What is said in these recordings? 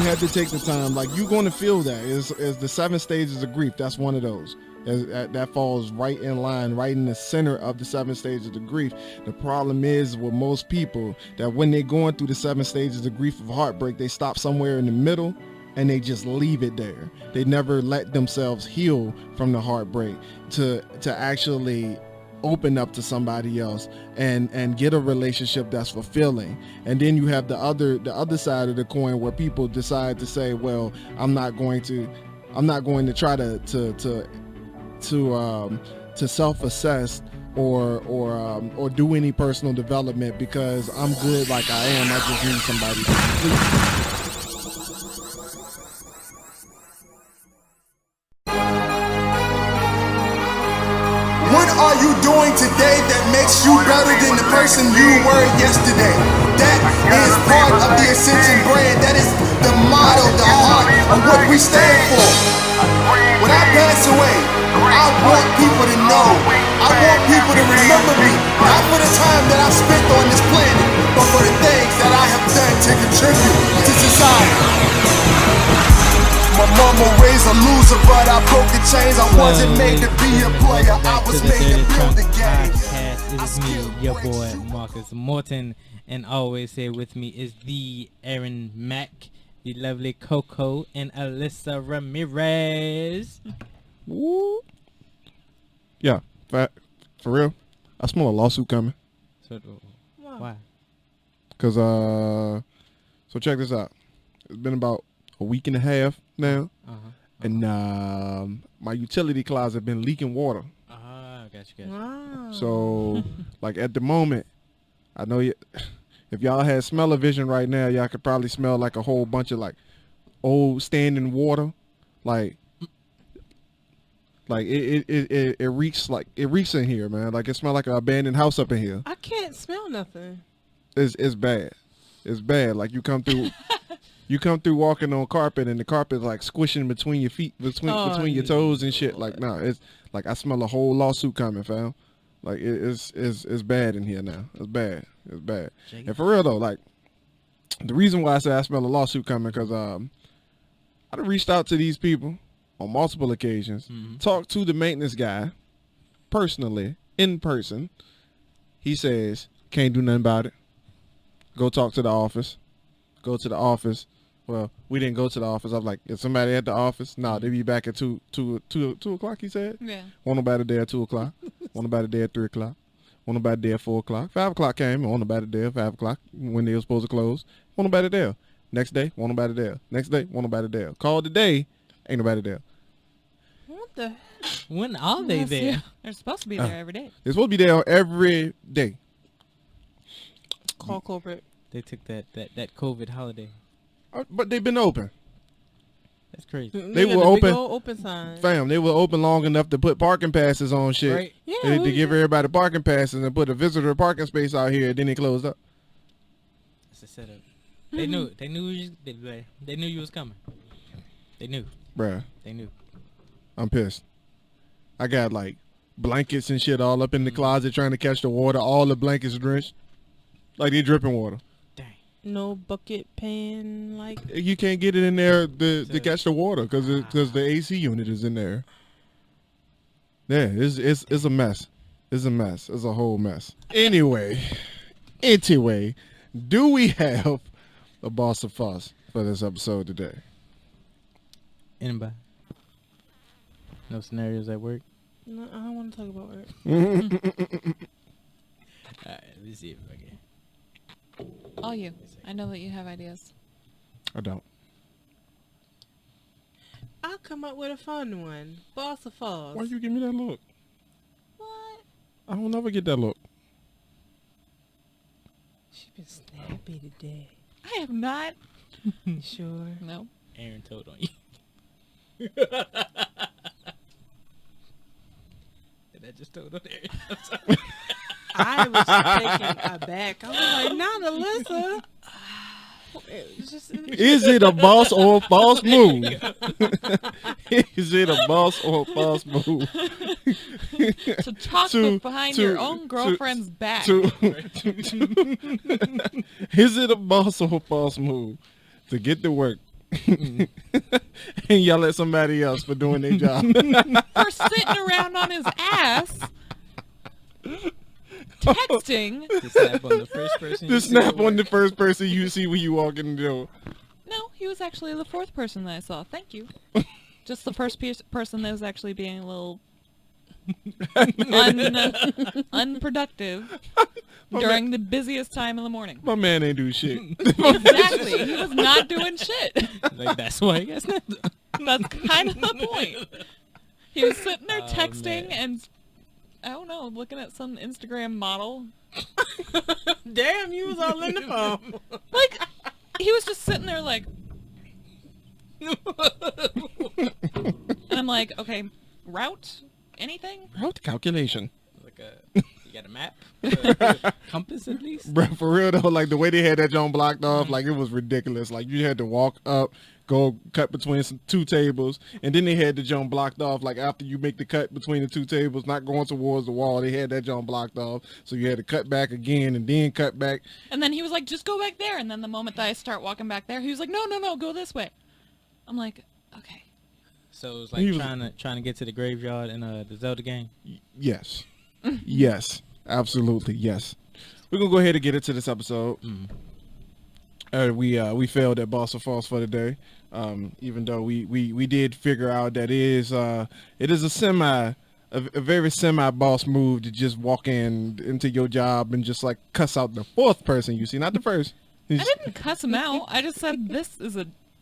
had to take the time. Like, you're going to feel that. Is the 7 stages of grief. That's one of those. That falls right in line, right in the center of the 7 stages of grief. The problem is with most people that when they're going through the 7 stages of grief of heartbreak, they stop somewhere in the middle and they just leave it there. They never let themselves heal from the heartbreak to actually open up to somebody else and get a relationship that's fulfilling. And then you have the other side of the coin where people decide to say, well, I'm not going to try to self-assess or do any personal development because I'm good like I am. I just need somebody to complete. What are you doing today that makes you better than the person you were yesterday? That is part of the Ascension brand. That is the motto, the heart of what we stand for. When I pass away, I want people to know. I want people to remember me, not for the time that I spent on this planet, but for the things that I have done to contribute to society. My mama raised a loser, but I broke the chains. I wasn't made to be a player. I was made to build the game. It is me, your boy Marcus Morton, and always here with me is the Aaron Mack, the lovely Coco, and Alyssa Ramirez. Woo. Yeah, for real. I smell a lawsuit coming. So, why? Cause so check this out. It's been about a week and a half now, and my utility closet been leaking water. Gotcha. Wow. So, like at the moment, I know if y'all had smell-o-vision right now, y'all could probably smell like a whole bunch of like old standing water, like it reeks in here, man. Like it smells like an abandoned house up in here. I can't smell nothing. It's bad. It's bad. Like you come through. You come through walking on carpet and the carpet like squishing between your feet, between your toes and shit. Like, no, it's like I smell a whole lawsuit coming, fam. Like it's bad in here now. It's bad. It's bad. And for real though, like the reason why I say I smell a lawsuit coming because I done reached out to these people on multiple occasions, talked to the maintenance guy personally, in person. He says, can't do nothing about it. Go talk to the office. Go to the office. Well, we didn't go to the office. I was like, is somebody at the office? No, they be back at 2 o'clock, he said. Yeah. Want nobody there at 2 o'clock. Want nobody there at 3 o'clock. Want nobody there at 4 o'clock. 5 o'clock came. Want nobody there at 5 o'clock when they were supposed to close. Want nobody there. Next day, want nobody there. Next day, want nobody there. Call today, ain't nobody there. What the heck? When are they there? They're supposed to be there every day. They're supposed to be there every day. Call corporate. They took that COVID holiday. But they've been open. That's crazy. They got were the big open. old open sign. Fam, they were open long enough to put parking passes on shit. Right. Yeah, To give everybody parking passes and put a visitor parking space out here. Then they closed up. That's a setup. They knew. They knew you was coming. They knew. Bruh, They knew. I'm pissed. I got like blankets and shit all up in the closet trying to catch the water. All the blankets drenched. Like they dripping water. Dang. No bucket pan like. You can't get it in there to catch the water because the AC unit is in there. Yeah, it's a mess. It's a mess. It's a whole mess. Anyway, do we have a boss of fuss for this episode today? Anybody? No scenarios at work? No, I don't want to talk about work. Alright, let's see if I can. All you. I know that you have ideas. I don't. I'll come up with a fun one. Boss of falls. Why you give me that look? What? I don't ever get that look. She been snappy today. I have not. You sure? No. Aaron told on you. Did I just told on Aaron? I'm sorry. I was taken aback. I was like, not Alyssa. Is it a boss or a false move? Is it a boss or a false move? To talk behind your own girlfriend's back. Is it a boss or a false move to get to work and yell at somebody else for doing their job. For sitting around on his ass, texting. To snap on the first person. To snap on the first person you see when you walk in the door. No, he was actually the fourth person that I saw. Thank you. Just the first person that was actually being a little unproductive during the busiest time of the morning. My man ain't do shit. Exactly. He was not doing shit. Like, that's why he got snapped. That's kind of the point. He was sitting there texting and, I don't know, looking at some Instagram model. Damn, you was all in the phone. Like, he was just sitting there like... And I'm like, okay, route? Anything? Route calculation. Like you got a map? Compass at least? Bro, for real though, like the way they had that joint blocked off, like it was ridiculous. Like you had to walk up, go cut between two tables, and then they had the joint blocked off. Like after you make the cut between the two tables, not going towards the wall, they had that joint blocked off. So you had to cut back again and then cut back. And then he was like, just go back there. And then the moment that I start walking back there, he was like, no, go this way. I'm like, okay. So it was like trying to get to the graveyard in the Zelda game? Yes. Yes. Absolutely. Yes. We're going to go ahead and get into this episode. We failed at Boss or False for the day. Even though we did figure out that it is a very semi-boss move to just walk into your job and just like cuss out the fourth person you see, not the first. I didn't cuss him out. I just said this is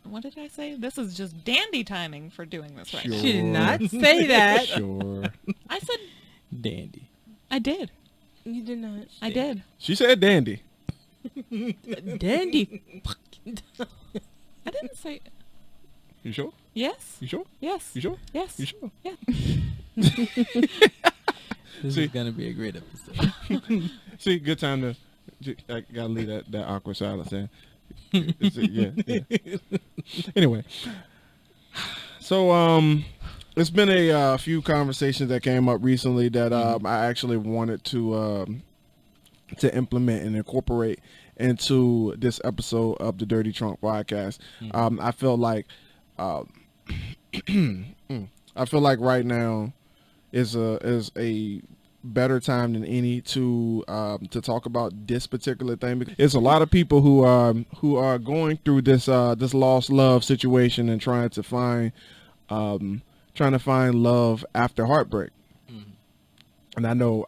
what did I say? This is just dandy timing for doing this right now. She did not say that. Sure. I said Dandy. I did. You did not. I did. She said dandy. Dandy. I didn't say. You sure? Yes. You sure? Yes. You sure? Yes. You sure? Yeah. This is going to be a great episode. See, good time to... I gotta leave that awkward silence there. Yeah. Anyway, so it's been a few conversations that came up recently that I actually wanted to implement and incorporate into this episode of the Dirty Trunk Podcast. I feel like right now is a better time than any to talk about this particular thing. It's a lot of people who are going through this lost love situation and trying to find love after heartbreak. And I know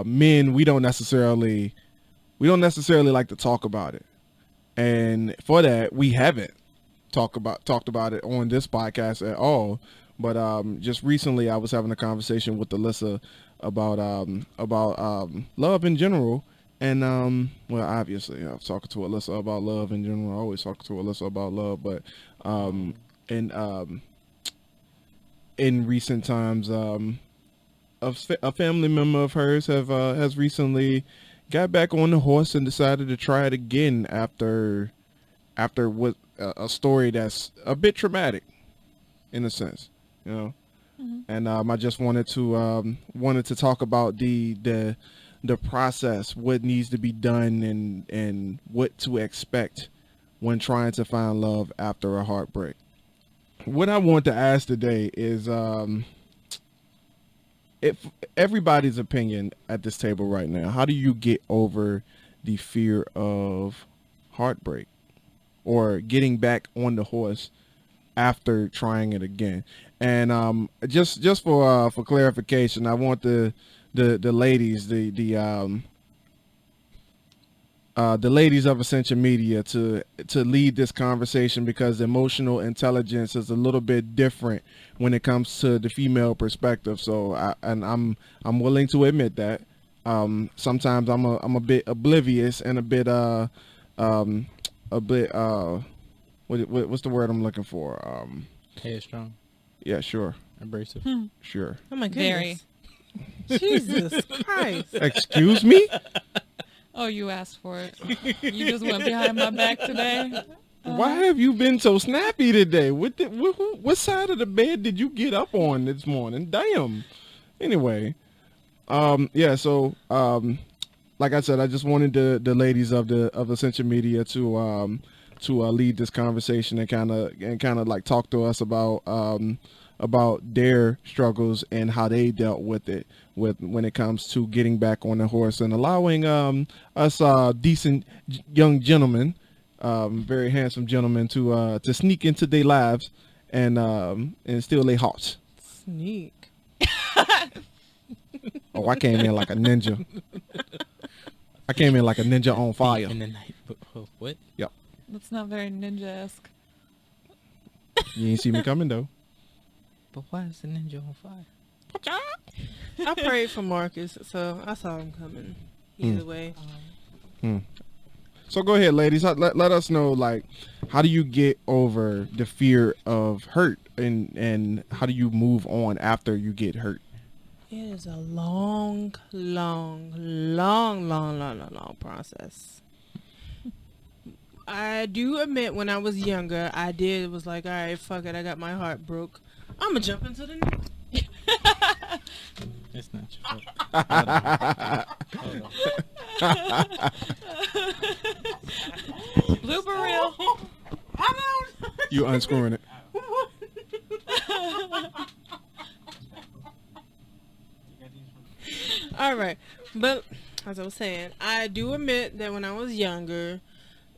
men, we don't necessarily like to talk about it, and for that we haven't talked about it on this podcast at all. But just recently I was having a conversation with Alyssa about love in general, and well, obviously I was talking to Alyssa about love in general. I always talk to Alyssa about love, but in recent times, a family member of hers has recently got back on the horse and decided to try it again after what a story that's a bit traumatic in a sense, you know. And I just wanted to talk about the process, what needs to be done, and what to expect when trying to find love after a heartbreak. What I want to ask today is if everybody's opinion at this table right now, how do you get over the fear of heartbreak or getting back on the horse after trying it again? And just for clarification, I want the ladies, the ladies of Ascension Media to lead this conversation, because emotional intelligence is a little bit different when it comes to the female perspective. So I'm willing to admit that sometimes I'm a bit oblivious and a bit what's the word I'm looking for? Headstrong. Yeah, sure. Abrasive. Sure. Oh my Very. goodness. Jesus Christ. Excuse me? Oh, you asked for it. You just went behind my back today. Why have you been so snappy today? What side of the bed did you get up on this morning? Damn. Anyway, yeah. So, like I said, I just wanted the ladies of Ascension Media to lead this conversation and kind of like talk to us about their struggles and how they dealt with it when it comes to getting back on the horse and allowing us decent young gentlemen, very handsome gentlemen, to sneak into their lives and steal their hearts. Sneak. Oh, I came in like a ninja. I came in like a ninja on fire. In the night. What? Yep. That's not very ninja-esque. You ain't see me coming though. But why is the ninja on fire? I prayed for Marcus, so I saw him coming. Either way. So go ahead, ladies. Let us know, like, how do you get over the fear of hurt, and how do you move on after you get hurt? It is a long process. I do admit when I was younger, was like, all right, fuck it, I got my heart broke. I'm going to jump into the next. It's not your fault. Hold on. Blooper reel. I don't. You unscrewing it. All right. But as I was saying, I do admit that when I was younger,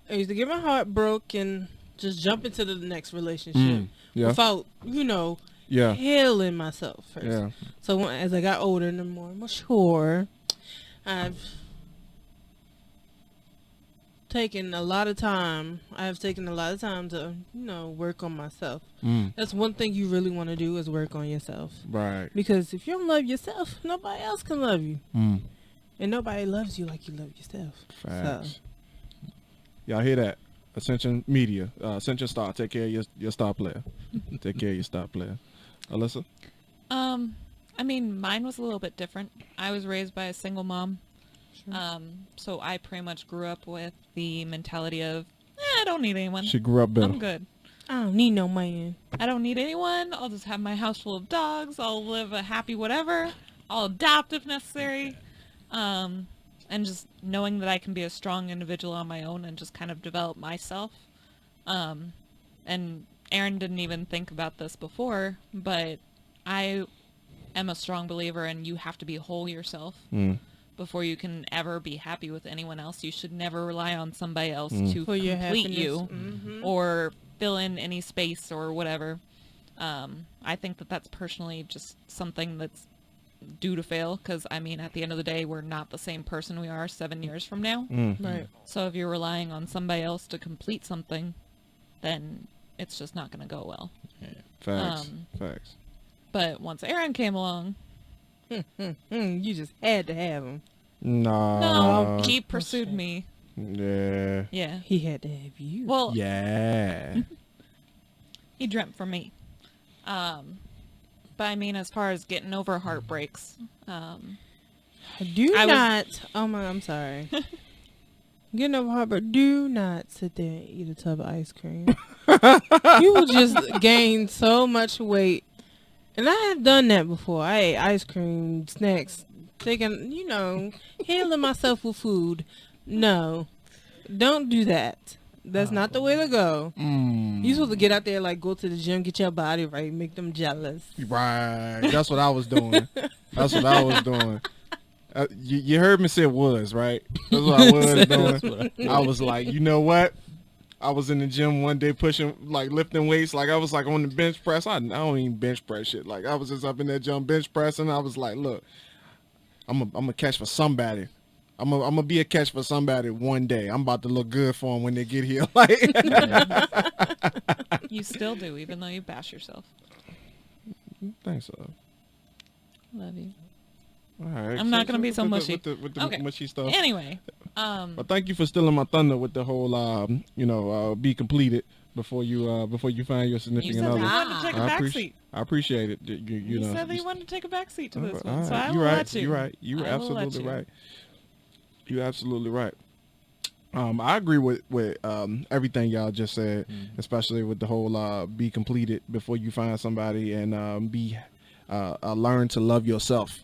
I used to get my heart broke and just jump into the next relationship Yeah. without, Yeah. healing myself first. Yeah. So as I got older and more mature, I've taken a lot of time. To, work on myself. That's one thing you really want to do is work on yourself. Right. Because if you don't love yourself, nobody else can love you. And nobody loves you like you love yourself. Facts. So. Y'all hear that? Ascension Media. Ascension Star. Take care of your star player. Take care of your star player. Alyssa? I mean, mine was a little bit different. I was raised by a single mom. Sure. So I pretty much grew up with the mentality of, I don't need anyone. She grew up better. I'm good. I don't need no man. I don't need anyone. I'll just have my house full of dogs. I'll live a happy whatever. I'll adopt if necessary. And just knowing that I can be a strong individual on my own and just kind of develop myself. And Aaron didn't even think about this before, but I am a strong believer in you have to be whole yourself before you can ever be happy with anyone else. You should never rely on somebody else to For your complete you happiness. or fill in any space or whatever. I think that that's personally just something that's due to fail, because I mean, at the end of the day, we're not the same person we are 7 years from now. Right. So if you're relying on somebody else to complete something, then it's just not going to go well. Facts. Facts. But once Aaron came along, You just had to have him. no, he pursued me. Yeah. Yeah. He had to have you. Well, Yeah. he dreamt for me. But I mean, as far as getting over heartbreaks, I'm sorry. Getting over heartbreak. Do not sit there and eat a tub of ice cream. You will just gain so much weight. And I have done that before. I ate ice cream, snacks, thinking, healing myself with food. No, don't do that. That's not the way to go. You're supposed to get out there, like, go to the gym, get your body right, make them jealous. Right. That's what I was doing. You heard me say was, right? That's what I was doing. I was like, you know what? I was in the gym one day pushing, like, lifting weights. Like, I was, like, on the bench press. I don't even bench press shit. Like, I was just up in that gym bench pressing. I was like, look, I'm a catch for somebody. I'm gonna be a catch for somebody one day. I'm about to look good for them when they get here. Like, you still do, even though you bash yourself. Thanks, so. Love you. All right. I'm not gonna be so mushy. With the mushy stuff. Anyway, but thank you for stealing my thunder with the whole, be completed before you find your you significant said that you other. wanted to take a backseat. I appreciate it. You said that you wanted to take a backseat to this one, so right. I will let you. You're right. You're I will let absolutely you. right. You're absolutely right. I agree with everything y'all just said, especially with the whole be completed before you find somebody and learn to love yourself.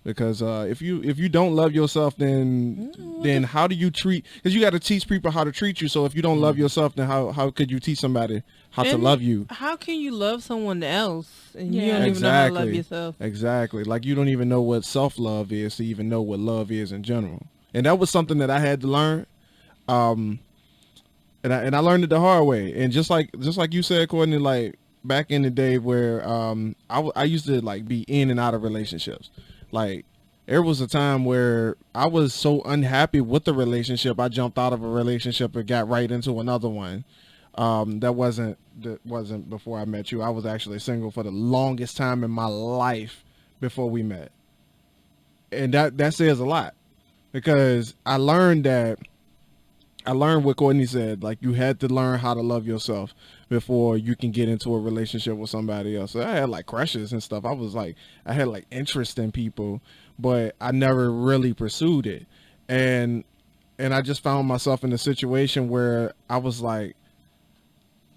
Because if you don't love yourself, then how do you treat? Because you got to teach people how to treat you. So if you don't love yourself, then how could you teach somebody how to love you? How can you love someone else and you Yeah. don't even know how to love yourself? Exactly. Like you don't even know what self-love is to even know what love is in general. And that was something that I had to learn. And I learned it the hard way. And just like you said, Courtney, like back in the day where I used to like be in and out of relationships. Like there was a time where I was so unhappy with the relationship, I jumped out of a relationship and got right into another one. That wasn't before I met you. I was actually single for the longest time in my life before we met. And that says a lot, because I learned what Courtney said. Like you had to learn how to love yourself before you can get into a relationship with somebody else. So I had like crushes and stuff. I had like interest in people, but I never really pursued it. And I just found myself in a situation where I was like,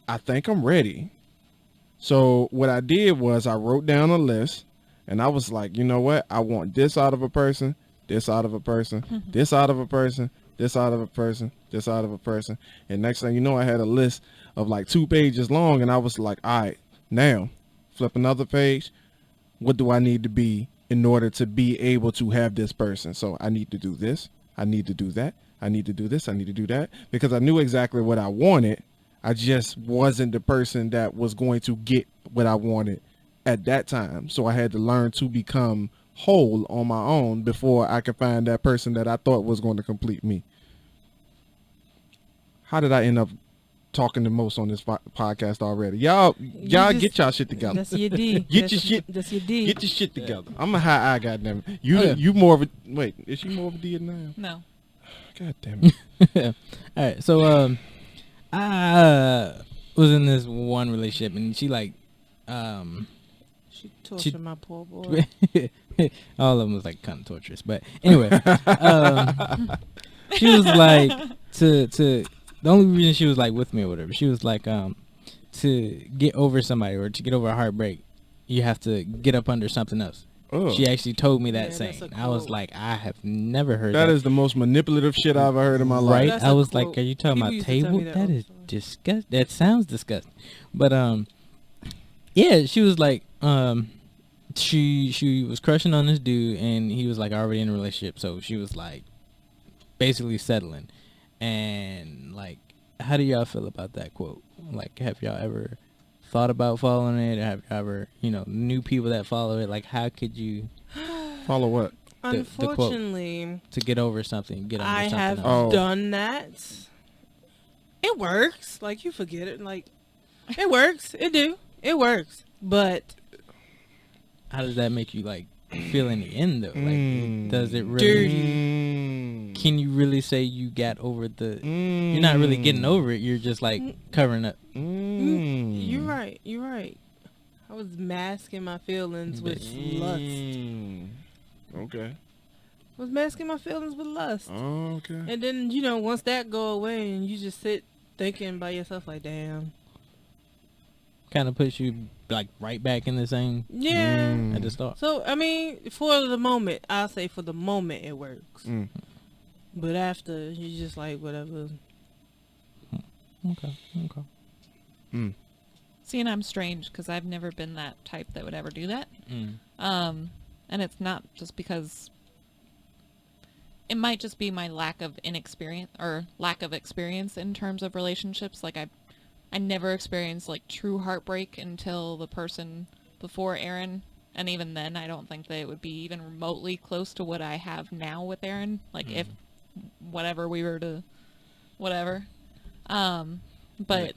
I think I'm ready. So what I did was I wrote down a list, and I was like, you know what? I want this out of a person, this out of a person, this out of a person, this out of a person, this out of a person. And next thing you know, I had a list of like 2 pages long, and I was like, all right, now flip another page. What do I need to be in order to be able to have this person? So I need to do this. I need to do that. I need to do this. I need to do that, because I knew exactly what I wanted. I just wasn't the person that was going to get what I wanted at that time. So I had to learn to become whole on my own before I could find that person that I thought was going to complete me. How did I end up talking the most on this podcast already? Y'all get y'all shit together. That's your D. Get your shit. That's your D. Get your shit together. I'm a high I, goddamn it. You more of a wait. Is she more of a D than I am? No. God damn it. All right, so I was in this one relationship, and she like She tortured my poor boy. all of them was like kind of torturous, but anyway, she was like to the only reason she was like with me or whatever, she was like to get over somebody or to get over a heartbreak, you have to get up under something else. Oh. She actually told me that saying. I was like, I have never heard that. That is the most manipulative shit I've ever heard in my life. Right? I was like, are you talking about table? That is disgusting. That sounds disgusting. But yeah, she was like, she was crushing on this dude, and he was like already in a relationship, so she was like basically settling. And like, how do y'all feel about that quote? Like, have y'all ever thought about following it? Or have you ever, knew people that follow it? Like, how could you follow what? Unfortunately, the quote, to get over something, get under I something have else. done that. It works. Like, you forget it. Like, it works. It works. But how does that make you like feel in the end though? Like, does it really? Dirty. Can you really say you got over the? You're not really getting over it. You're just like covering up. You're right. I was masking my feelings with lust. Okay. I was masking my feelings with lust. Oh, okay. And then, once that go away and you just sit thinking by yourself like, damn. Kind of puts you like right back in the same at the start. So, I mean, for the moment, I'll say for the moment it works. But after, you just like, whatever. Okay. See, and I'm strange because I've never been that type that would ever do that. And it's not just because it might just be my lack of experience in terms of relationships. Like I never experienced like true heartbreak until the person before Aaron. And even then, I don't think that it would be even remotely close to what I have now with Aaron. Like if whatever we were to, whatever. But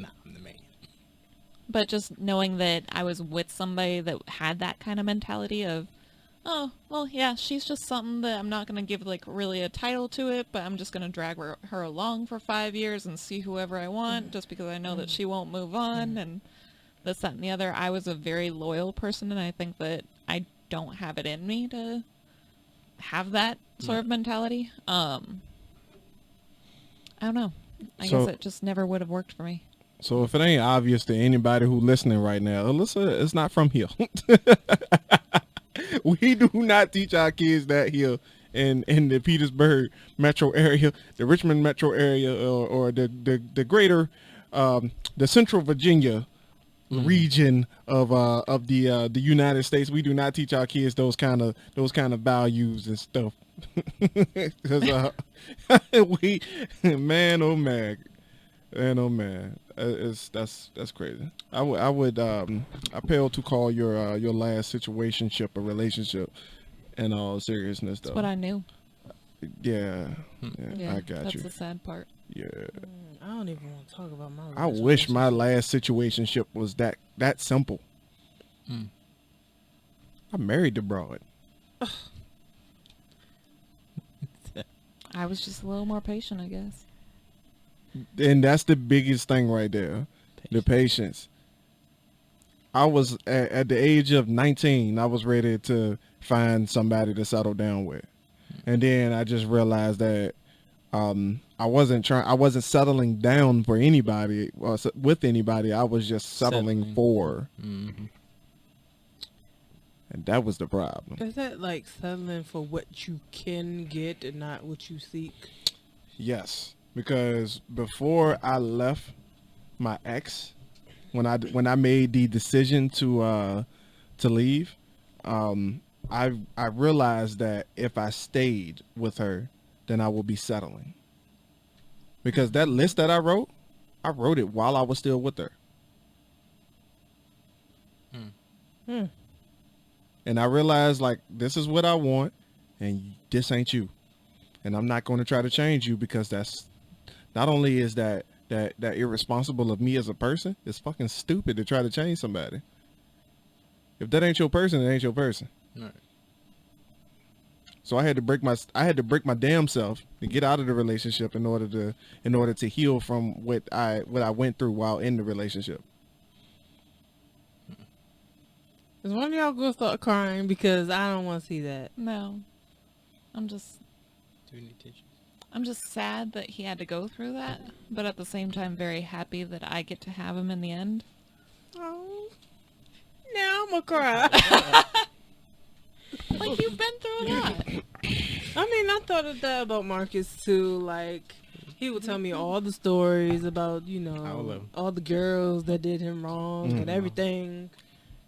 But just knowing that I was with somebody that had that kind of mentality of, oh, well, yeah, she's just something that I'm not going to give, like, really a title to it, but I'm just going to drag her along for 5 years and see whoever I want just because I know that she won't move on and this, that, and the other. I was a very loyal person, and I think that I don't have it in me to have that sort of mentality. I don't know. I guess it just never would have worked for me. So if it ain't obvious to anybody who listening right now, Alyssa is not from here. We do not teach our kids that here in the Petersburg metro area, the Richmond metro area, or the greater the Central Virginia region of the United States. We do not teach our kids those kind of values and stuff. Because we, man, oh man, that's crazy. I would appeal to call your last situationship a relationship. In all seriousness, though. That's what I knew. Yeah, Yeah, I got that's you. the sad part. Yeah. I don't even want to talk about my. I wish my last situationship was that simple. I married the broad. I was just a little more patient, I guess. And that's the biggest thing right there. The patience. I was at the age of 19, I was ready to find somebody to settle down with. And then I just realized that I wasn't settling down for anybody or with anybody. I was just settling for. Mm-hmm. And that was the problem. Is that like settling for what you can get and not what you seek? Yes, because before I left my ex, when I made the decision to leave, I realized that if I stayed with her, then I would be settling. Because that list that I wrote it while I was still with her. And I realized, like, this is what I want, and this ain't you. And I'm not going to try to change you, because that's not only is that irresponsible of me as a person, it's fucking stupid to try to change somebody. If that ain't your person, it ain't your person. Right. So I had to break my damn self to get out of the relationship in order to heal from what I went through while in the relationship. Is one of y'all gonna start crying? Because I don't want to see that. No. I'm just sad that he had to go through that, but at the same time very happy that I get to have him in the end. Oh, now I'm gonna cry. Like, you've been through a lot. I mean, I thought of that about Marcus too. Like, he would tell me all the stories about, all the girls that did him wrong and everything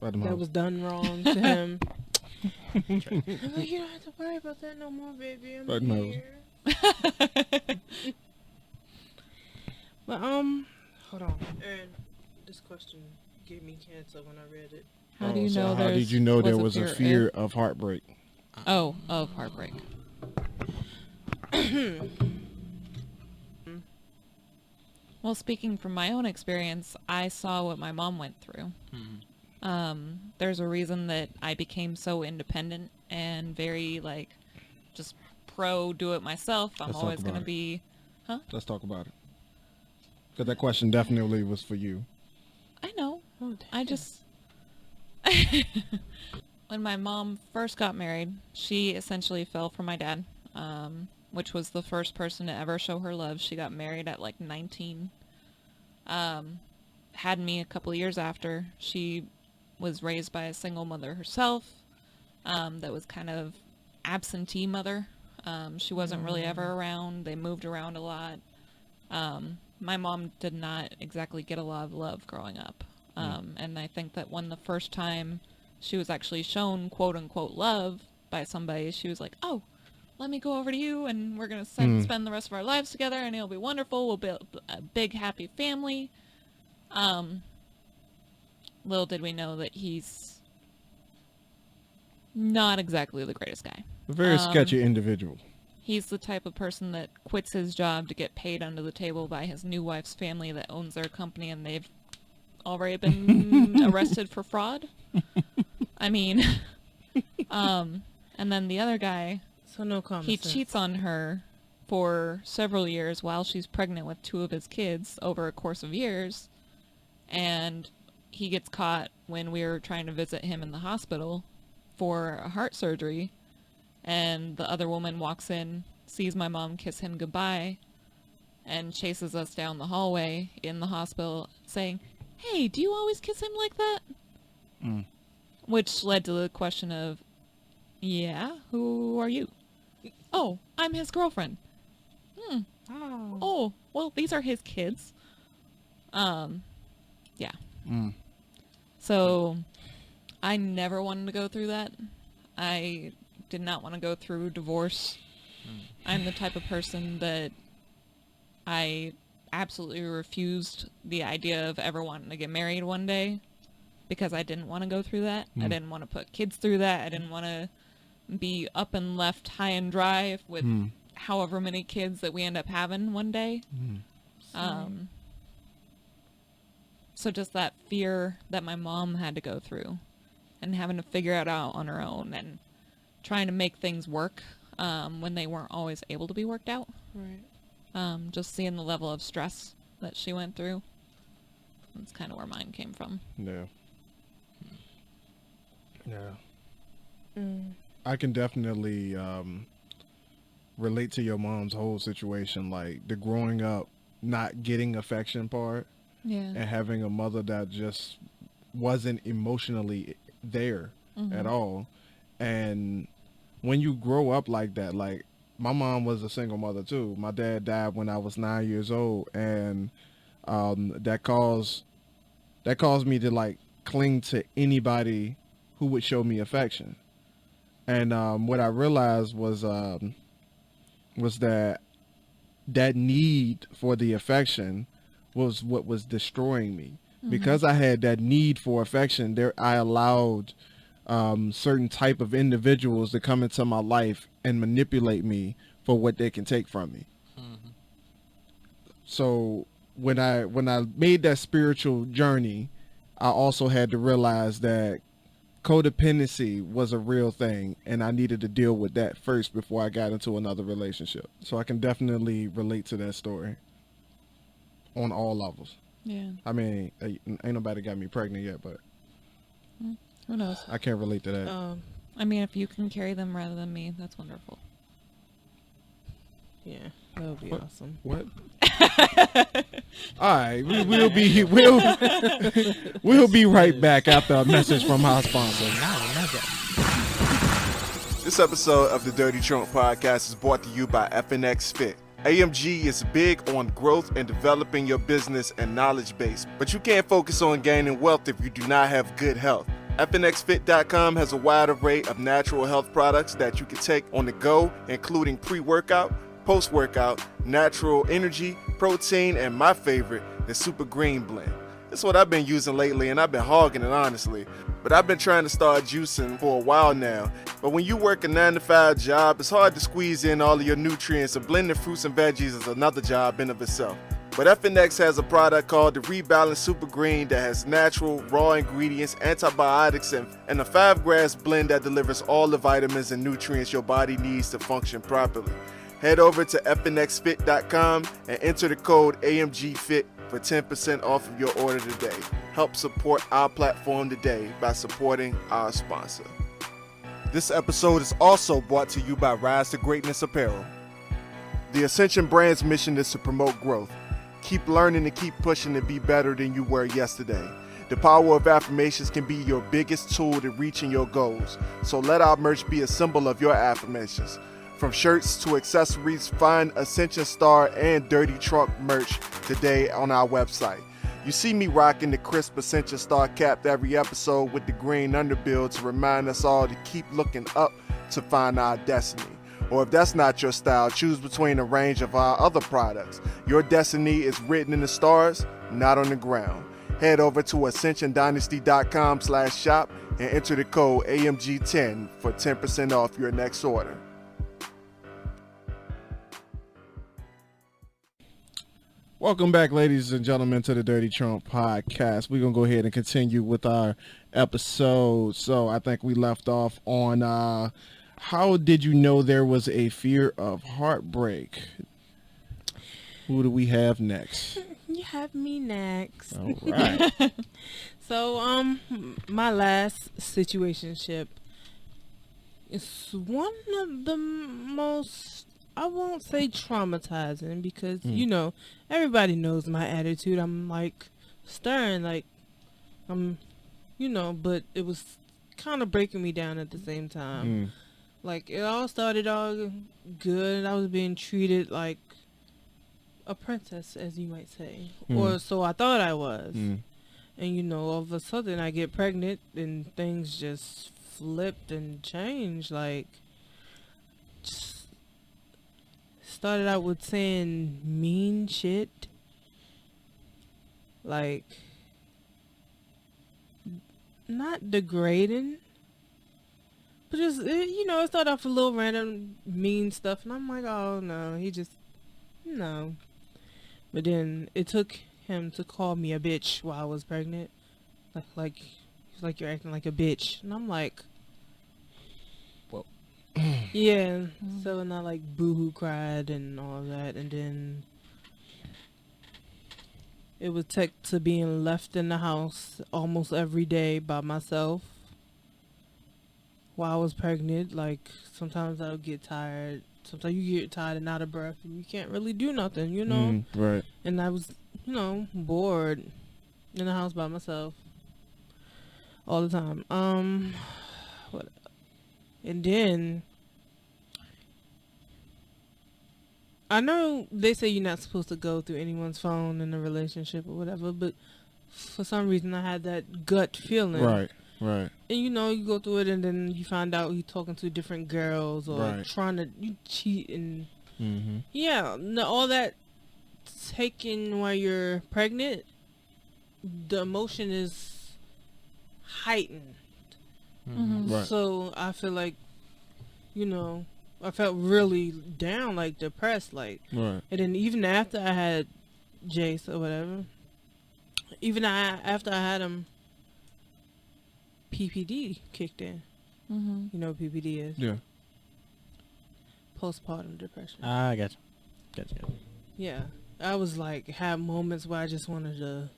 that was done wrong to him. I'm like, you don't have to worry about that no more, baby. I'm here. But hold on. And this question gave me cancer when I read it. How do you know how did you know there was a fear of heartbreak? Oh, of heartbreak. Well, speaking from my own experience, I saw what my mom went through. There's a reason that I became so independent and very, like, just pro do it myself. I'm always going to be... Huh? Let's talk about it. Because that question definitely was for you. I know. I just... When my mom first got married, she essentially fell for my dad, which was the first person to ever show her love. She got married at like 19. Had me a couple of years after. She was raised by a single mother herself, that was kind of absentee mother. She wasn't really ever around. They moved around a lot. My mom did not exactly get a lot of love growing up. And I think that when the first time she was actually shown quote unquote love by somebody, she was like, oh, let me go over to you and we're going to spend the rest of our lives together and it'll be wonderful. We'll build a big happy family. Little did we know that he's not exactly the greatest guy. A very sketchy individual. He's the type of person that quits his job to get paid under the table by his new wife's family that owns their company, and they've already been arrested for fraud. I mean, and then the other guy, so no common he sense. cheats on her for several years while she's pregnant with 2 of his kids over a course of years, and he gets caught when we were trying to visit him in the hospital for a heart surgery, and the other woman walks in, sees my mom kiss him goodbye, and chases us down the hallway in the hospital saying, hey, do you always kiss him like that? Which led to the question of, Yeah, who are you? Oh, I'm his girlfriend. Oh, well, these are his kids. Yeah. So I never wanted to go through that. I did not want to go through divorce. I'm the type of person that I absolutely refused the idea of ever wanting to get married one day because I didn't want to go through that. I didn't want to put kids through that. I didn't want to be up and left high and dry with however many kids that we end up having one day. So just that fear that my mom had to go through and having to figure it out on her own and trying to make things work when they weren't always able to be worked out. Right. Just seeing the level of stress that she went through. That's kind of where mine came from. Yeah. I can definitely relate to your mom's whole situation, like the growing up not getting affection part. Yeah. And having a mother that just wasn't emotionally there at all. And when you grow up like that, like my mom was a single mother too. My dad died when I was 9 years old, and that caused me to like cling to anybody who would show me affection. And what I realized was that need for the affection was what was destroying me. Because I had that need for affection, I allowed certain type of individuals to come into my life and manipulate me for what they can take from me. So when I made that spiritual journey, I also had to realize that codependency was a real thing, and I needed to deal with that first before I got into another relationship. So I can definitely relate to that story on all levels. Yeah. I mean, ain't nobody got me pregnant yet, but Who knows? I can't relate to that. I mean, if you can carry them rather than me, that's wonderful. Yeah, that would be awesome. What? All right, we'll be right back after a message from our sponsor. This episode of the Dirty Trunk Podcast is brought to you by FNX Fit. AMG is big on growth and developing your business and knowledge base, but you can't focus on gaining wealth if you do not have good health. FNXFit.com has a wide array of natural health products that you can take on the go, including pre-workout, post-workout, natural energy, protein, and my favorite, the Super Green Blend. That's what I've been using lately, and I've been hogging it, honestly. But I've been trying to start juicing for a while now. But when you work a 9-to-5 job, it's hard to squeeze in all of your nutrients, and blending fruits and veggies is another job in of itself. But FNX has a product called the Rebalance Super Green that has natural, raw ingredients, antibiotics, and a 5-grass blend that delivers all the vitamins and nutrients your body needs to function properly. Head over to fnxfit.com and enter the code AMGFIT for 10% off of your order today. Help support our platform today by supporting our sponsor. This episode is also brought to you by Rise to Greatness Apparel. The Ascension brand's mission is to promote growth. Keep learning and keep pushing to be better than you were yesterday. The power of affirmations can be your biggest tool to reaching your goals. So let our merch be a symbol of your affirmations. From shirts to accessories, find Ascension Star and Dirty Trunk merch today on our website. You see me rocking the crisp Ascension Star cap every episode with the green underbill to remind us all to keep looking up to find our destiny. Or if that's not your style, choose between a range of our other products. Your destiny is written in the stars, not on the ground. Head over to ascensiondynasty.com/shop and enter the code AMG10 for 10% off your next order. Welcome back, ladies and gentlemen, to the Dirty Trunk Podcast. We're going to go ahead and continue with our episode. So I think we left off on how did you know there was a fear of heartbreak? Who do we have next? You have me next. All right. So, my last situationship is one of the most, I won't say traumatizing, because, you know, everybody knows my attitude. I'm, like, stern, like, you know, but it was kind of breaking me down at the same time. Like, it all started all good. I was being treated like a princess, as you might say. Or so I thought I was. And, you know, all of a sudden I get pregnant and things just flipped and changed. Like, just started out with saying mean shit. Like, not degrading. But just, you know, it started off with a little random mean stuff. And I'm like, oh, no, no. But then it took him to call me a bitch while I was pregnant. He's like, you're acting like a bitch. And I'm like, well, yeah. So, and I like boo-hoo cried and all that. And then it was to being left in the house almost every day by myself while I was pregnant. Like, sometimes I would get tired. Sometimes you get tired and out of breath and you can't really do nothing, you know? Right. And I was, you know, bored in the house by myself all the time. And then I know they say you're not supposed to go through anyone's phone in a relationship or whatever, but for some reason I had that gut feeling. Right. And you know, you go through it and then you find out you're talking to different girls or you cheat and yeah, no, all that taken while you're pregnant, the emotion is heightened. Right. So I feel like, you know, I felt really down, like depressed, like. Right. And then even after I had Jace or whatever, after I had him, PPD kicked in. You know what PPD is? Yeah. Postpartum depression. I gotcha. Yeah. I was like, had moments where I just wanted to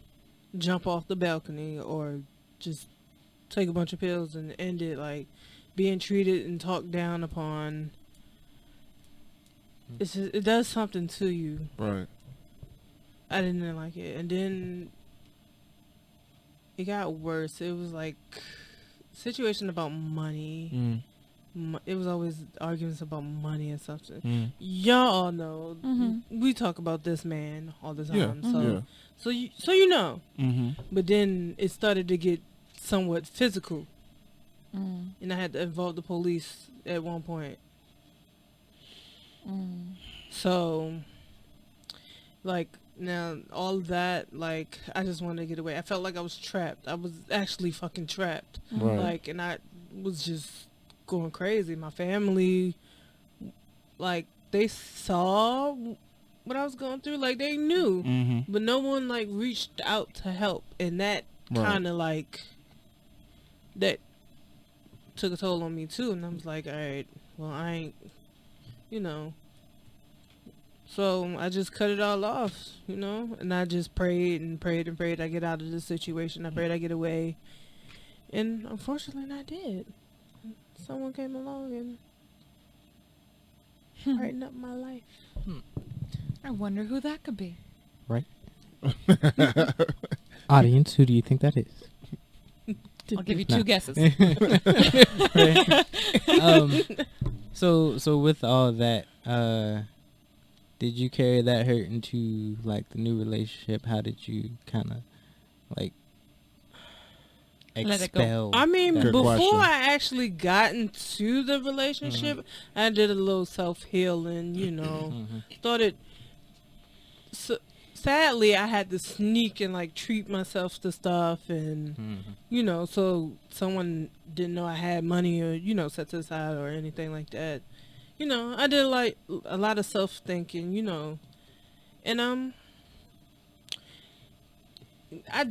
jump off the balcony or just take a bunch of pills and end it, like being treated and talked down upon. It's just, it does something to you. Right. I didn't like it. And then it got worse. It was like situation about money. It was always arguments about money and something. Y'all all know. We talk about this man all the time. So you know. But then it started to get somewhat physical. And I had to involve the police at one point. So, like, now all that, like, I just wanted to get away. I felt like I was trapped. I was actually fucking trapped. Right. Like, and I was just going crazy. My family, like, they saw what I was going through. Like, they knew. But no one, like, reached out to help. And that kind of, like, that took a toll on me, too. And I was like, all right, well, I ain't, you know. So I just cut it all off, you know, and I just prayed and prayed and prayed I get out of this situation. I prayed I get away. And unfortunately I did. Someone came along and brightened up my life. I wonder who that could be. Right. Audience, who do you think that is? I'll give you two guesses. So with all that, did you carry that hurt into like the new relationship? How did you kind of like Let it go. expel? I mean, Good before question. I actually got into the relationship, I did a little self-healing, you know. Started, sadly, I had to sneak and like treat myself to stuff and, you know, so someone didn't know I had money or, you know, set to the side or anything like that. You know, I did like a lot of self-thinking, you know, and I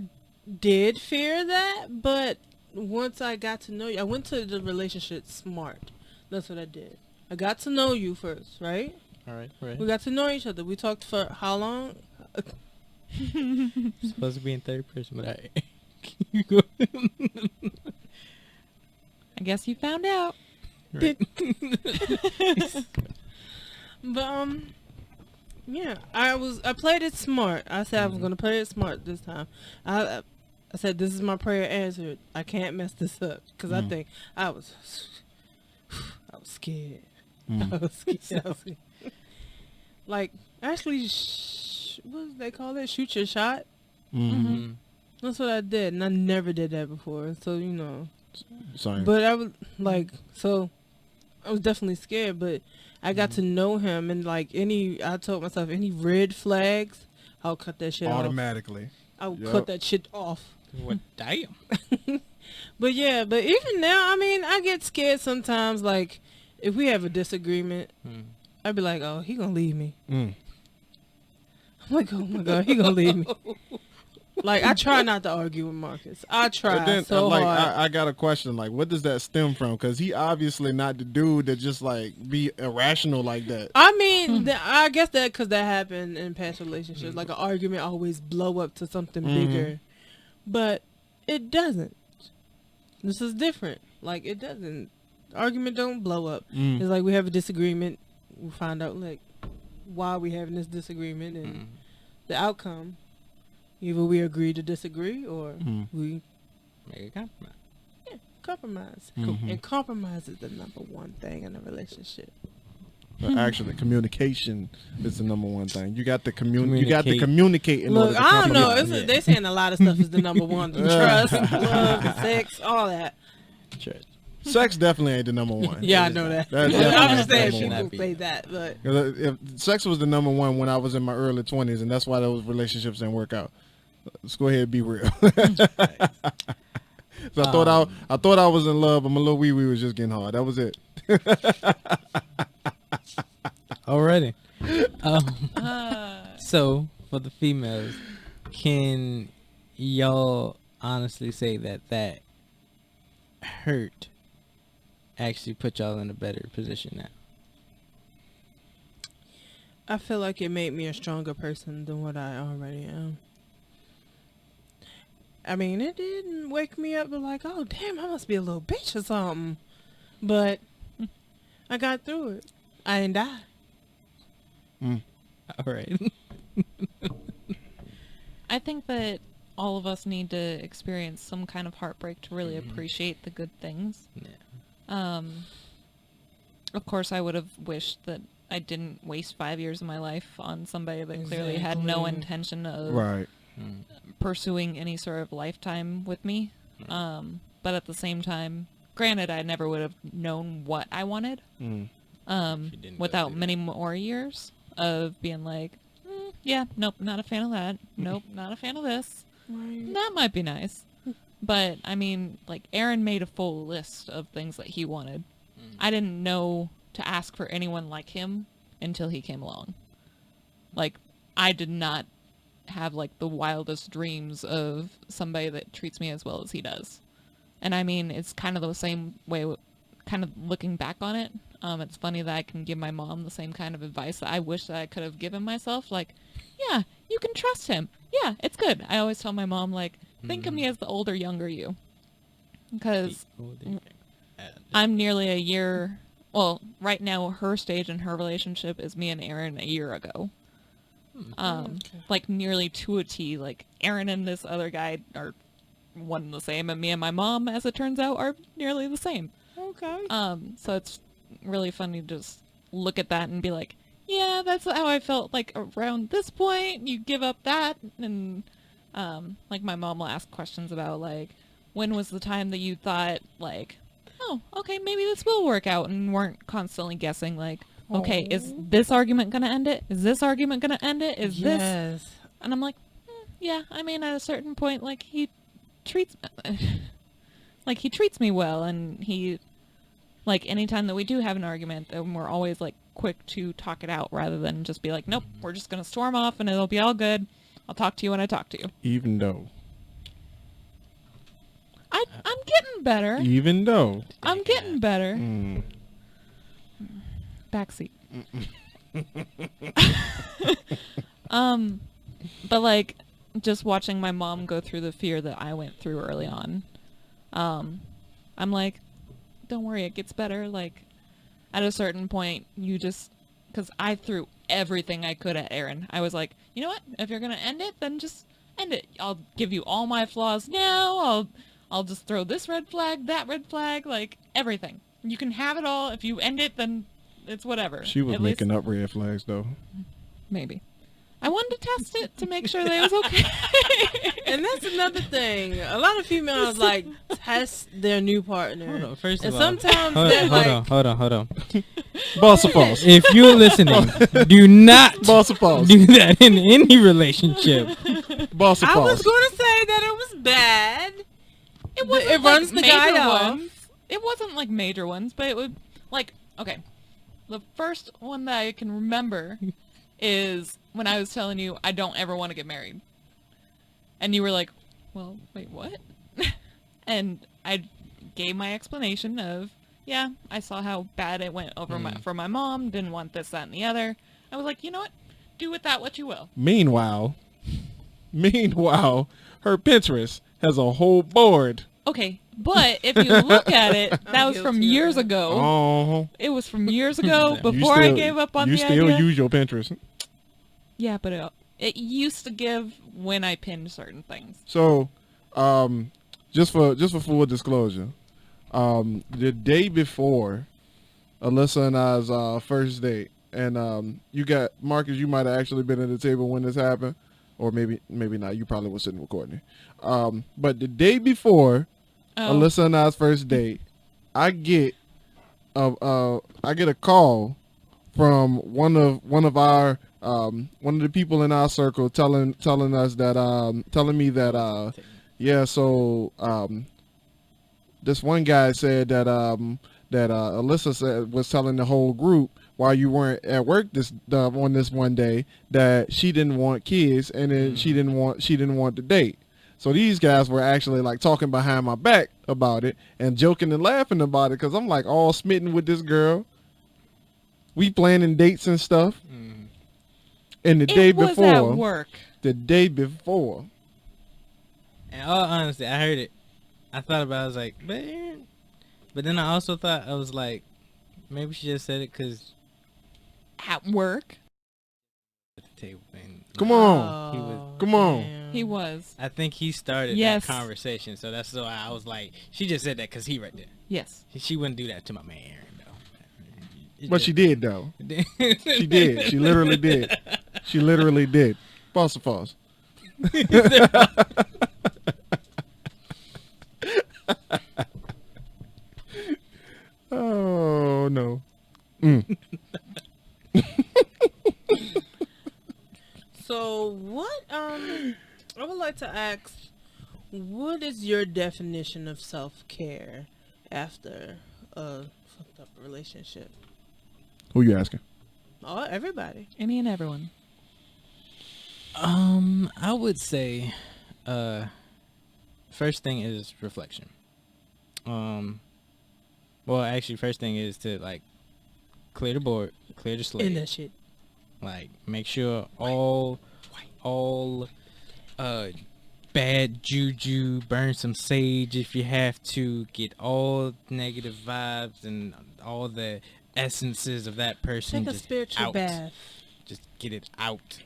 did fear that, but once I got to know you, I went to the relationship smart. That's what I did. I got to know you first, right? All right. We got to know each other. We talked for how long? Supposed to be in third person, but you go. I guess you found out. Right. But yeah, I played it smart. I said I was gonna play it smart this time. I said this is my prayer answered. I can't mess this up because I think I was was scared. I was scared. Like, actually, what do they call it? Shoot your shot? Mm-hmm. That's what I did, and I never did that before. So, you know. Sorry. But I was, like, so, I was definitely scared, but I got to know him, and, like, I told myself, any red flags, I'll cut that shit Automatically. off. I'll Yep. cut that shit off. What? Damn. But yeah, but even now, I mean, I get scared sometimes. Like, if we have a disagreement, I'd be like, "Oh, he gonna leave me." I'm like, "Oh my god, he gonna leave me." Like, I try not to argue with Marcus. I try But then, so like, hard. I got a question. Like, what does that stem from? Because he obviously not the dude that just like be irrational like that. I mean, I guess that because that happened in past relationships. Like, an argument always blow up to something bigger, but it doesn't. This is different. Like, it doesn't. Argument don't blow up. It's like we have a disagreement. We find out like why we having this disagreement and the outcome. Either we agree to disagree or we Make a compromise. compromise. And compromise is the number one thing in a relationship. But actually, communication is the number one thing. You got to You got to Communicate. communicate in order Look, to I don't know. compromise. They saying a lot of stuff is the number one. Trust, love, sex, all that. Church. Sex definitely ain't the number one. Yeah, I know that. That's I'm definitely just the saying number one. people say that, but 'Cause if sex was the number one when I was in my early 20s, and that's why those relationships didn't work out. Let's go ahead and be real. So I thought I was in love, but my little wee was just getting hard. That was it. Already. So for the females, can y'all honestly say that hurt actually put y'all in a better position now? I feel like it made me a stronger person than what I already am. I mean, it didn't wake me up, but like, oh damn, I must be a little bitch or something. But I got through it. I didn't die. All right. I think that all of us need to experience some kind of heartbreak to really appreciate the good things. Yeah. Of course, I would have wished that I didn't waste 5 years of my life on somebody that clearly had no Exactly. intention of Right. pursuing any sort of lifetime with me. But at the same time, granted, I never would have known what I wanted didn't go without through many more years of being like, yeah, nope, not a fan of that. Nope, not a fan of this. Right. That might be nice. But, I mean, like, Aaron made a full list of things that he wanted. I didn't know to ask for anyone like him until he came along. Like, I did not have, like, the wildest dreams of somebody that treats me as well as he does. And, I mean, it's kind of the same way, kind of looking back on it. It's funny that I can give my mom the same kind of advice that I wish that I could have given myself. Like, yeah, you can trust him. Yeah, it's good. I always tell my mom, like, think of me as the older, younger you. Because I'm nearly a year... Well, right now, her stage in her relationship is me and Aaron a year ago. Like, nearly to a T. Like, Aaron and this other guy are one and the same, and me and my mom, as it turns out, are nearly the same. Okay. So it's really funny to just look at that and be like, yeah, that's how I felt, like, around this point. You give up that, and, like, my mom will ask questions about, like, when was the time that you thought, like, oh, okay, maybe this will work out, and weren't constantly guessing, like, okay, is this argument going to end it? Is this argument going to end it? Is this? Yes. And I'm like, yeah, I mean, at a certain point, like, he treats me well, and he, like, anytime that we do have an argument, then we're always, like, quick to talk it out rather than just be like, nope, we're just going to storm off and it'll be all good. I'll talk to you when I talk to you. Even though. I'm getting better. Even though. I'm getting better. Backseat. But, like, just watching my mom go through the fear that I went through early on, I'm like, don't worry, it gets better. Like, at a certain point, you just, because I threw everything I could at Aaron. I was like, you know what? If you're going to end it, then just end it. I'll give you all my flaws now. I'll just throw this red flag, that red flag, like, everything. You can have it all. If you end it, then it's whatever. She was At making least, up red flags though. maybe. I wanted to test it to make sure that it was okay. And that's another thing. A lot of females like test their new partner. Hold on, first and of all, sometimes hold they're like, on. Boss or false? If you're listening, do not Boss or false? do that in any relationship. Boss or I false? was going to say that it was bad. It wasn't It runs the major guy off. ones. It wasn't like major ones, but it would like okay. The first one that I can remember is when I was telling you I don't ever want to get married, and you were like, "Well, wait, what?" And I gave my explanation of, yeah, I saw how bad it went over for my mom. Didn't want this, that, and the other. I was like, you know what? Do with that what you will. Meanwhile, her Pinterest has a whole board. Okay, but if you look at it, that was from guilty of years that. ago. Oh, It was from years ago you before I gave up on you the still idea. use your Pinterest. Yeah, but it used to give when I pinned certain things. So, just for full disclosure, the day before Alyssa and I's first date, and you got Marcus. You might have actually been at the table when this happened, or maybe not. You probably was sitting with Courtney. But the day before Alyssa and I's first date, I get a call from one of our one of the people in our circle telling us that telling me that this one guy said that Alyssa was telling the whole group while you weren't at work on this one day that she didn't want kids, and then she didn't want the date. So these guys were actually like talking behind my back about it and joking and laughing about it, because I'm like all smitten with this girl. We planning dates and stuff. And the day was before, at work. the day before, In all honesty, I heard it. I thought about it. I was like, man. But then I also thought, I was like, maybe she just said it because At work? at the table. And come on, he was, come on. Damn. He was. I think he started Yes. that conversation. So that's why I was like, she just said that because he right there. Yes. She wouldn't do that to my man, though. But she did though. She did. She literally did. She literally did. False or false? Oh no. So what? I would like to ask, what is your definition of self-care after a fucked up relationship? Who you asking? Oh, everybody. Any and everyone. I would say, first thing is reflection. Well, actually, first thing is to like clear the board, clear the slate. In that shit. Like, make sure all bad juju, burn some sage if you have to, get all negative vibes and all the essences of that person Take a just spiritual out. bath. Just get it out.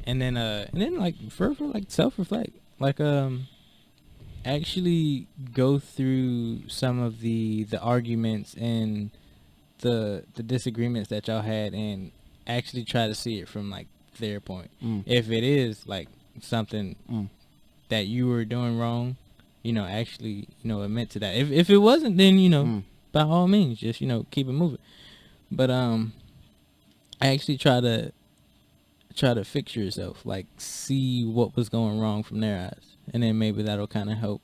And then like further, like self-reflect. Like, actually go through some of the arguments and the disagreements that y'all had, and actually try to see it from like their point. If it is like something that you were doing wrong, actually, admit to that. If it wasn't, then by all means, just keep it moving. But I actually try to fix yourself, like see what was going wrong from their eyes, and then maybe that'll kind of help,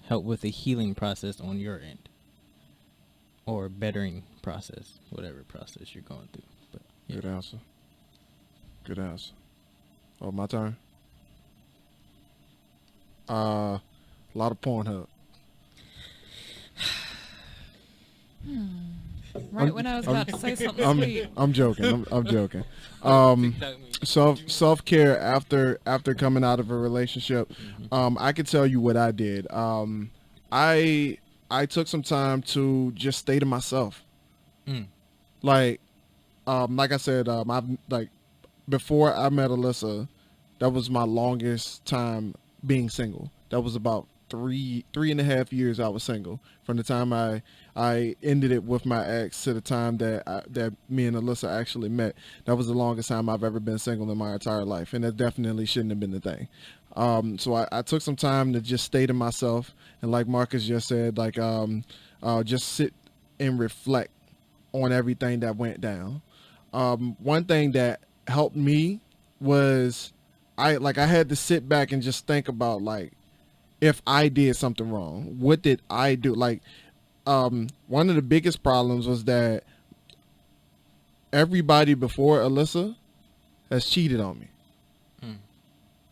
help with the healing process on your end, or bettering process, whatever process you're going through. But yeah. Good answer. Good answer. Oh, my turn. A lot of Pornhub. Right when I was about to say something sweet. I'm joking. I'm joking. Self-care after coming out of a relationship. I can tell you what I did. I took some time to just stay to myself. Like I said, before I met Alyssa, that was my longest time being single. That was about 3.5 years I was single. From the time I ended it with my ex to the time that me and Alyssa actually met. That was the longest time I've ever been single in my entire life, and that definitely shouldn't have been the thing. So I took some time to just stay to myself, and like Marcus just said, like just sit and reflect on everything that went down. One thing that helped me was I had to sit back and just think about, like, if I did something wrong, what did I do? Like, one of the biggest problems was that everybody before Alyssa has cheated on me.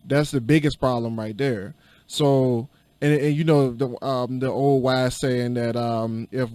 That's the biggest problem right there. So, and you know the old wise saying that if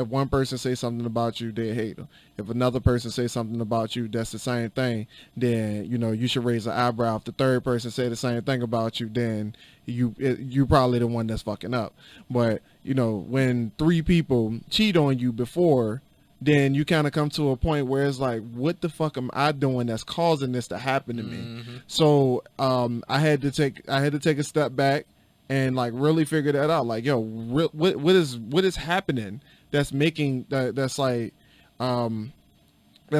one person say something about you, they hate them. If another person say something about you, that's the same thing. Then you should raise an eyebrow. If the third person say the same thing about you, then you probably the one that's fucking up. But when 3 people cheat on you before, then you kind of come to a point where it's like, what the fuck am I doing that's causing this to happen to me? So I had to take a step back and like really figure that out. Like, yo, what is happening that's making that's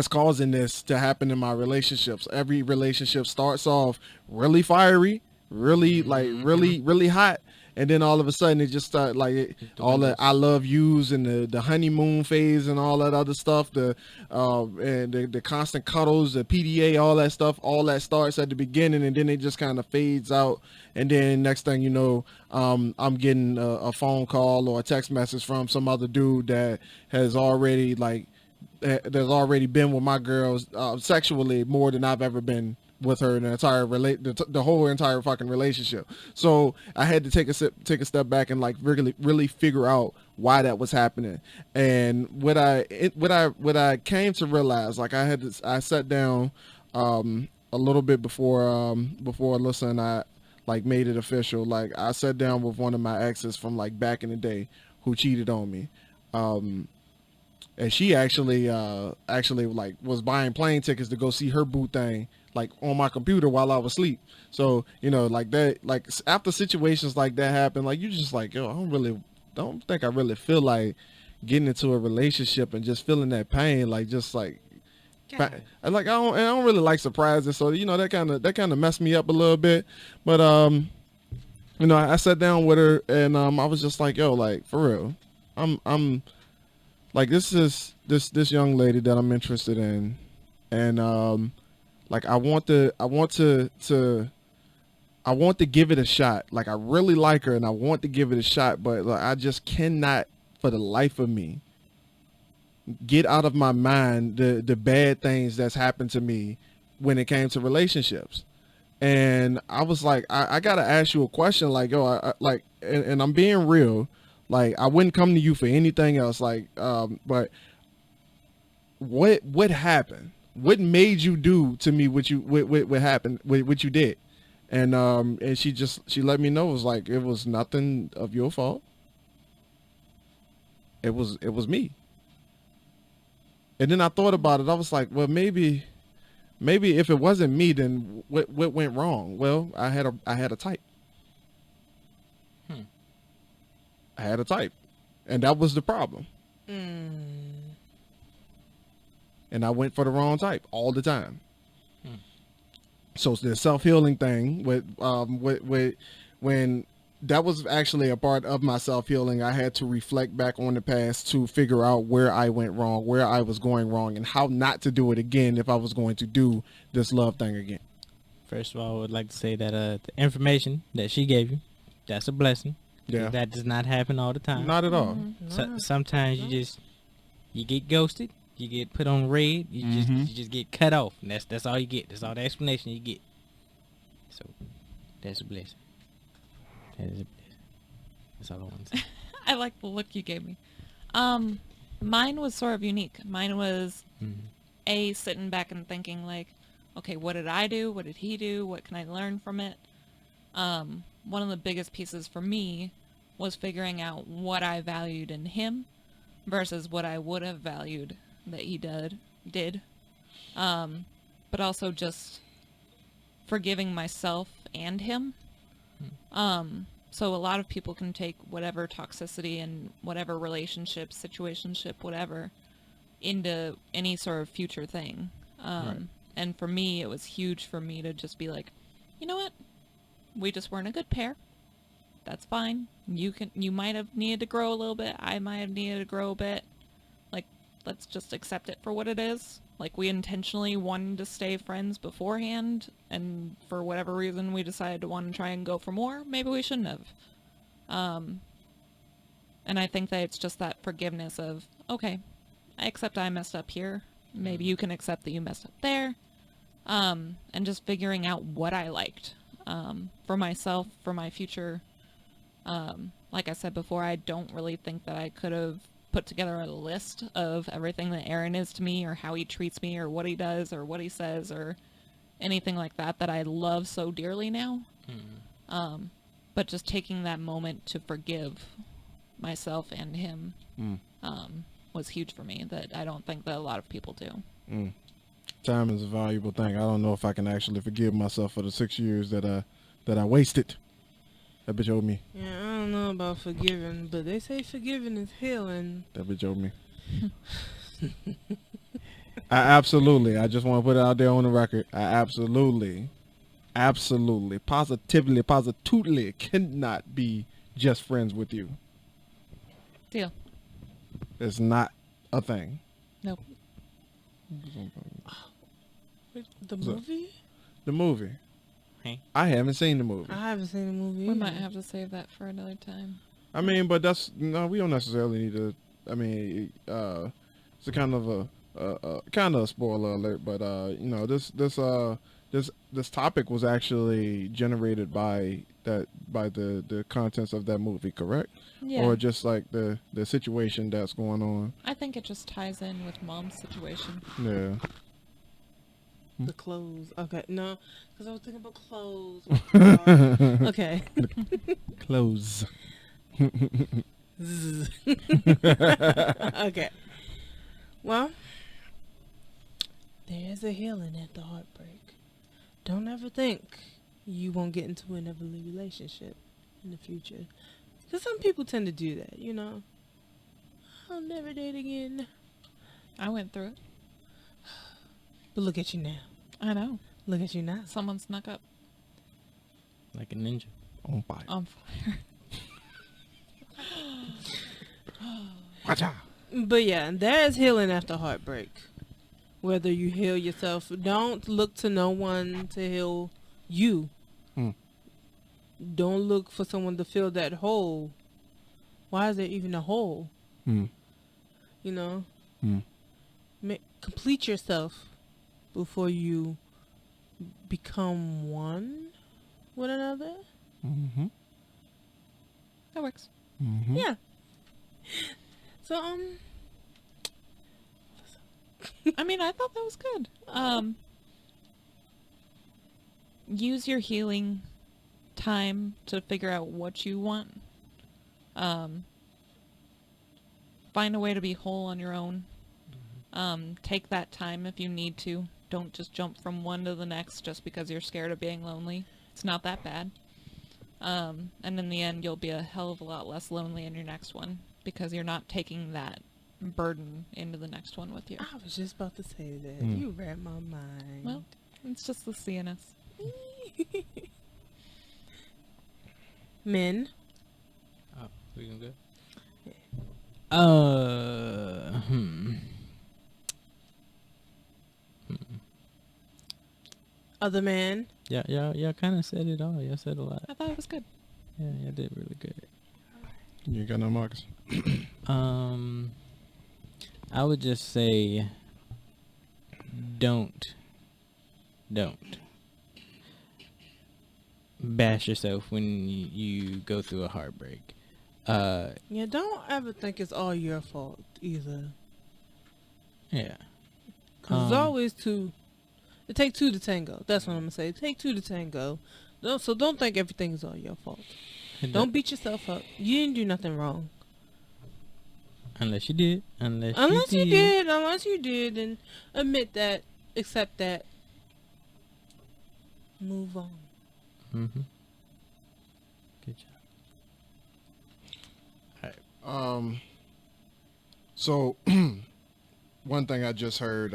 causing this to happen in my relationships. Every relationship starts off really fiery, really really hot, and then all of a sudden it just started like all the I love yous and the honeymoon phase and all that other stuff, and the constant cuddles, the PDA, all that stuff, all that starts at the beginning, and then it just kind of fades out. And then next thing you know, I'm getting a phone call or a text message from some other dude that has already been with my girls sexually more than I've ever been with her in the whole entire fucking relationship. So I had to take a step back and like really figure out why that was happening. And what I came to realize, like I sat down a little bit before Alyssa and I like made it official. Like I sat down with one of my exes from like back in the day who cheated on me. And she actually like was buying plane tickets to go see her boo thing like on my computer while I was asleep. So, like that, like after situations like that happen, like you just like, yo, I don't think I really feel like getting into a relationship and just feeling that pain, like just like, I don't really like surprises. So, that kind of messed me up a little bit. But, I sat down with her and I was just like, yo, like for real, I'm like, this is this young lady that I'm interested in, and like I want to give it a shot. Like I really like her, and I want to give it a shot, but like, I just cannot, for the life of me, get out of my mind the bad things that's happened to me when it came to relationships. And I was like, I gotta ask you a question. Like, yo, and I'm being real. Like, I wouldn't come to you for anything else. Like, but what happened? What made you do to me what happened? What you did? And she let me know. It was like, it was nothing of your fault. It was me. And then I thought about it. I was like, well, maybe if it wasn't me, then what went wrong? Well, I had a type. I had a type, and that was the problem. And I went for the wrong type all the time. So the self-healing thing when that was actually a part of my self-healing, I had to reflect back on the past to figure out where I went wrong, where I was going wrong, and how not to do it again if I was going to do this love thing again. First of all, I would like to say that the information that she gave you, that's a blessing. Yeah, that does not happen all the time. Not at all. Sometimes you get ghosted, you get put on red, you just get cut off, and that's all you get. That's all the explanation you get. So that's a blessing. That is a blessing. That's all I want to say. I like the look you gave me. Mine was sort of unique. Mine was sitting back and thinking like, okay, what did I do? What did he do? What can I learn from it? One of the biggest pieces for me was figuring out what I valued in him versus what I would have valued that he did. But also just forgiving myself and him. So a lot of people can take whatever toxicity and whatever relationship, situationship, whatever, into any sort of future thing. Right. And for me, it was huge for me to just be like, you know what? We just weren't a good pair. That's fine. You might have needed to grow a little bit. I might have needed to grow a bit. Like, let's just accept it for what it is. Like, we intentionally wanted to stay friends beforehand, and for whatever reason we decided to want to try and go for more. Maybe we shouldn't have. And I think that it's just that forgiveness of, okay, I accept I messed up here. Maybe you can accept that you messed up there. And just figuring out what I liked for myself, for my future. Like I said before, I don't really think that I could have put together a list of everything that Aaron is to me, or how he treats me, or what he does, or what he says, or anything like that I love so dearly now. But just taking that moment to forgive myself and him was huge for me, that I don't think that a lot of people do. Time is a valuable thing. I don't know if I can actually forgive myself for the 6 years that I wasted. That bitch owed me. Yeah, I don't know about forgiving, but they say forgiving is healing. That bitch owed me. I just want to put it out there on the record. I absolutely, positively cannot be just friends with you. Deal. It's not a thing. Nope. The movie? The movie. Hey. I haven't seen the movie. I haven't seen the movie. We either. might have to save that for another time. I mean, but we don't necessarily need to. I mean, it's a kind of a spoiler alert, but this topic was actually generated by the contents of that movie, correct? Yeah. Or just like the situation that's going on. I think it just ties in with Mom's situation. Yeah. The clothes. Okay, no, because I was thinking about clothes. Okay. Clothes. Okay. Well, there is a healing after heartbreak. Don't ever think you won't get into another relationship in the future. Because some people tend to do that, you know. I'll never date again. I went through it. But look at you now. I know. Look at you now. Someone snuck up Like a ninja. On fire. on fire. Watch out. But yeah, there is healing after heartbreak. Whether you heal yourself, don't look to no one to heal you. Don't look for someone to fill that hole. Why is there even a hole? You know? Complete yourself before you become one with another. That works. Yeah. So, I mean, I thought that was good. Use your healing time to figure out what you want. Find a way to be whole on your own. Take that time if you need to. Don't just jump from one to the next just because you're scared of being lonely. It's not that bad. And in the end, you'll be a hell of a lot less lonely in your next one because you're not taking that burden into the next one with you. I was just about to say that. You read my mind. Well, it's just the CNS. Men. Oh, we gonna go? Other man. Yeah, y'all kind of said it all. Y'all said a lot. I thought it was good. Yeah, y'all did really good. You ain't got no marks. I would just say, don't bash yourself when you go through a heartbreak. Yeah, don't ever think it's all your fault either. Yeah. Because it's always two. It takes two to tango. That's what I'm going to say. It takes two to tango. So don't think everything is all your fault. Don't beat yourself up. You didn't do nothing wrong. Unless you did. Unless you did, and admit that, accept that, move on. Mm-hmm. Good job. So one thing I just heard,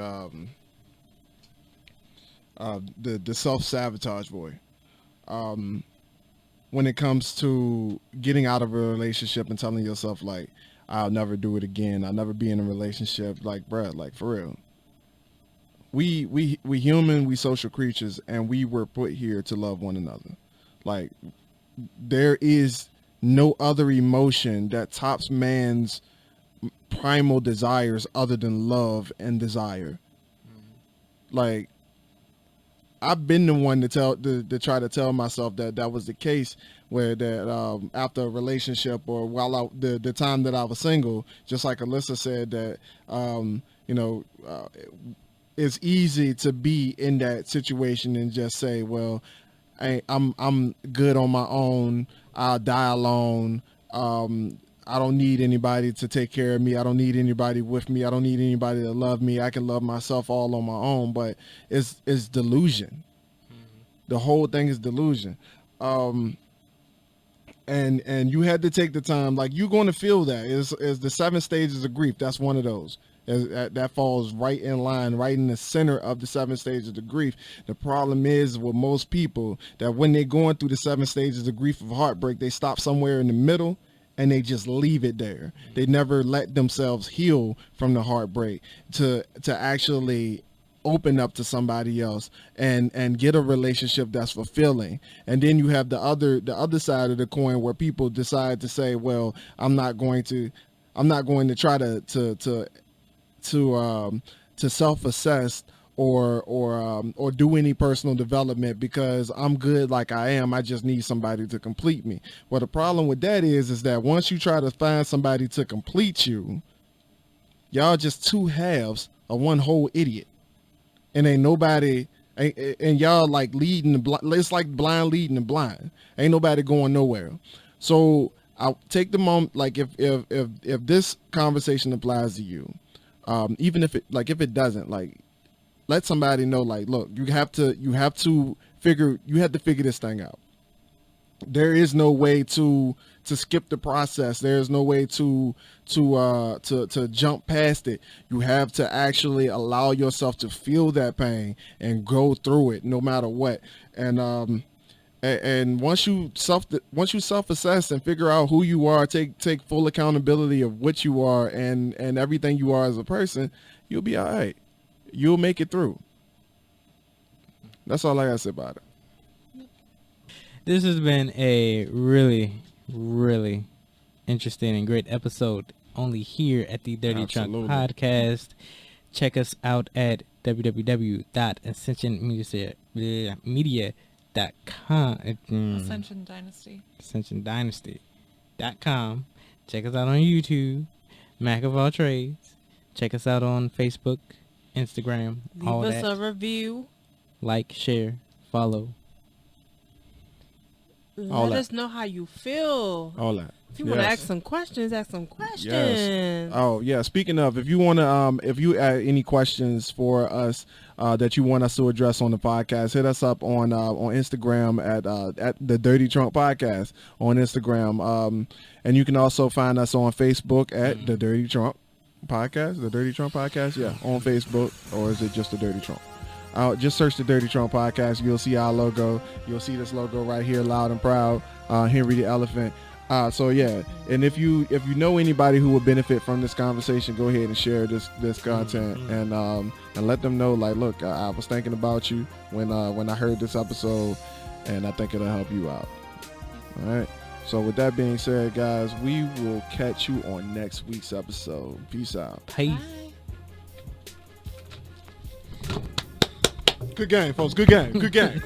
the self-sabotage boy. When it comes to getting out of a relationship and telling yourself like, I'll never do it again, I'll never be in a relationship, like, bruh, like, for real. We human, we social creatures, and we were put here to love one another. Like, there is no other emotion that tops man's primal desires other than love and desire. Like, I've been the one to try to tell myself that was the case, where that after a relationship or while the time that I was single, just like Alyssa said, that it's easy to be in that situation and just say, well, I'm good on my own, I'll die alone. I don't need anybody to take care of me. I don't need anybody with me. I don't need anybody to love me. I can love myself all on my own. But it's delusion. The whole thing is delusion. And you had to take the time. Like, you're going to feel that. It's the 7 stages of grief. That's one of those. That falls right in line, right in the center of the 7 stages of grief. The problem is with most people that when they're going through the 7 stages of grief of heartbreak, they stop somewhere in the middle and they just leave it there. They never let themselves heal from the heartbreak to actually open up to somebody else and get a relationship that's fulfilling. And then you have the other side of the coin where people decide to say, well, I'm not going to try to self-assess or do any personal development because I'm good like I am. I just need somebody to complete me. Well, the problem with that is that once you try to find somebody to complete you, y'all just 2 halves of one whole idiot. And ain't nobody, and y'all like leading the blind. It's like blind leading the blind. Ain't nobody going nowhere. So I'll take the moment, like if this conversation applies to you, even if it doesn't, like, let somebody know, like, look, you have to figure this thing out. There is no way to skip the process. There's no way to jump past it. You have to actually allow yourself to feel that pain and go through it no matter what. And once you self-assess and figure out who you are, take full accountability of what you are and everything you are as a person, you'll be all right. You'll make it through. That's all I gotta say about it. This has been a really, really interesting and great episode only here at the Dirty Trunk Podcast. Check us out at www.ascensionmedia.com. AscensionDynasty.com. Check us out on YouTube, Mac of All Trades. Check us out on Facebook, Instagram, all that. Leave us a review. Like, share, follow. Let us know how you feel. All that. If you want to ask some questions, ask some questions. Yes. Oh yeah. Speaking of, if you want to, if you have any questions for us that you want us to address on the podcast, hit us up on Instagram at the Dirty Trunk Podcast on Instagram. And you can also find us on Facebook at the Dirty Trunk Podcast. The Dirty Trunk Podcast, yeah, on Facebook, or is it just the Dirty Trunk? Just search the Dirty Trunk Podcast. You'll see our logo. You'll see this logo right here, loud and proud. Henry the Elephant. So yeah, and if you know anybody who would benefit from this conversation, go ahead and share this content and let them know, like, look, I was thinking about you when I heard this episode, and I think it'll help you out. All right. So with that being said, guys, we will catch you on next week's episode. Peace out. Peace. Good game, folks. Good game. Good game.